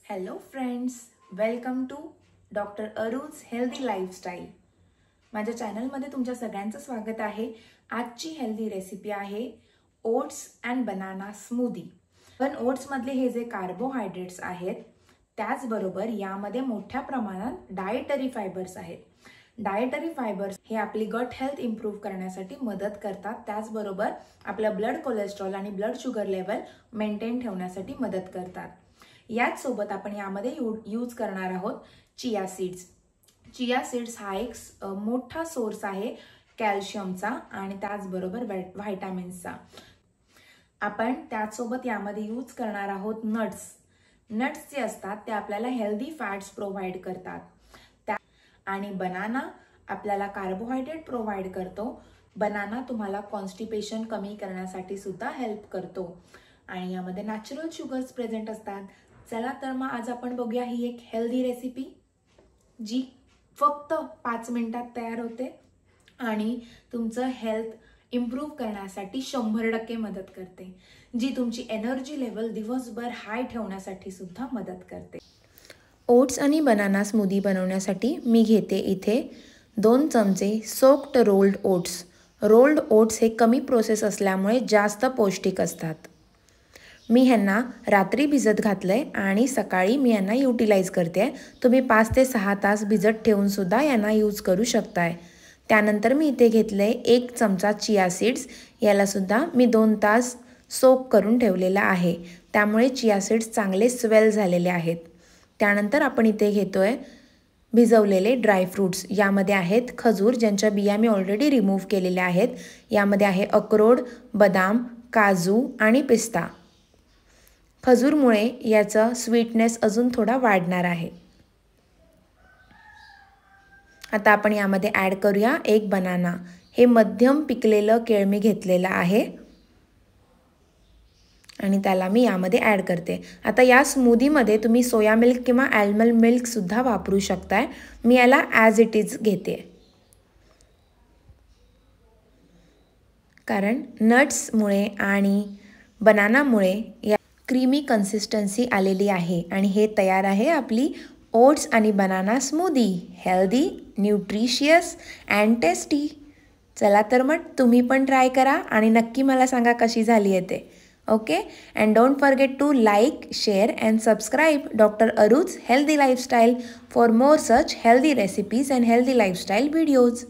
Hello friends, welcome to doctor Aruj healthy lifestyle. माझ्या चॅनलमध्ये तुमच्या सगळ्यांचं स्वागत आहे. आजची हेल्दी रेसिपी आहे ओट्स अँड बनाना स्मूदी. पण ओट्समधले हे जे कार्बोहायड्रेट्स आहेत त्याचबरोबर यामध्ये मोठ्या प्रमाणात डाएटरी फायबर्स आहेत. डाएटरी फायबर्स हे आपली गट हेल्थ इम्प्रूव्ह करण्यासाठी मदत करतात. त्याचबरोबर आपलं ब्लड कोलेस्ट्रॉल आणि ब्लड शुगर लेवल मेंटेन ठेवण्यासाठी मदत करतात. याच सोबत आपण यामध्ये यूज करणार आहोत चिया सीड्स. चिया सीड्स हा एक मोठा सोर्स आहे कॅल्शियमचा आणि त्याचबरोबर व्हिटॅमिन्सचा. आपण त्याचसोबत यामध्ये यूज करणार आहोत नट्स. नट्स जे असतात ते आपल्याला हेल्दी फॅट्स प्रोव्हाइड करतात. आणि बनाना आपल्याला कार्बोहायड्रेट प्रोव्हाइड करतो. बनाना तुम्हाला कॉन्स्टिपेशन कमी करण्यासाठी सुद्धा हेल्प करतो आणि यामध्ये नॅचरल शुगर्स प्रेझेंट असतात. चला तर मग आज आपण बघूया ही एक हेल्दी रेसिपी जी फक्त 5 मिनिटात तयार होते आणि तुमचं हेल्थ इम्प्रूव्ह करण्यासाठी 100% मदत करते, जी तुमची एनर्जी लेवल दिवसभर हाय ठेवण्यासाठी सुद्धा मदत करते. ओट्स आणि बनाना स्मूदी बनवण्यासाठी मी घेते इथे 2 चमचे soaked rolled oats. Rolled oats हे कमी प्रोसेस असल्यामुळे जास्त पौष्टिक असतात. मी ह्यांना रात्री भिजत घातलंय आणि सकाळी मी यांना युटिलाइज करते. तुम्ही 5 ते 6 तास भिजत ठेवून सुद्धा यांना यूज करू शकताय. त्यानंतर मी इथे घेतलंय 1 चमचा चिया सीड्स. याला सुद्धा मी 2 तास सोक करून ठेवलेला आहे, त्यामुळे चिया सीड्स चांगले स्वेल झालेले आहेत. त्यानंतर आपण इथे घेतोय भिजवलेले ड्रायफ्रूट्स. यामध्ये आहेत खजूर, ज्यांच्या बिया मी ऑलरेडी रिमूव्ह केलेल्या आहेत. यामध्ये आहे अक्रोड, बदाम, काजू आणि पिस्ता. खजूरमुळे याचा स्वीटनेस अजून थोडा वाढणार आहे. आता आपण यामध्ये ॲड करूया 1 बनाना. हे मध्यम पिकलेलं केळ मी घेतलेलं आहे आणि त्याला मी यामध्ये ॲड करते. आता या स्मूदीमध्ये तुम्ही सोया मिल्क किंवा आल्मंड मिल्क सुद्धा वापरू शकताय. मी याला ॲज इट इज घेते, कारण नट्समुळे आणि बनानामुळे या क्रीमी कन्सिस्टन्सी आलेली आहे आणि हे तयार आहे आपली ओट्स आणि banana smoothie. Healthy, nutritious and tasty. चला तर मग तुम्ही पण ट्राय करा आणि नक्की मला सांगा कशी झाली आहे ते. Okay, and don't forget to like, share and subscribe doctor Aruj healthy lifestyle for more such healthy recipes and healthy lifestyle videos.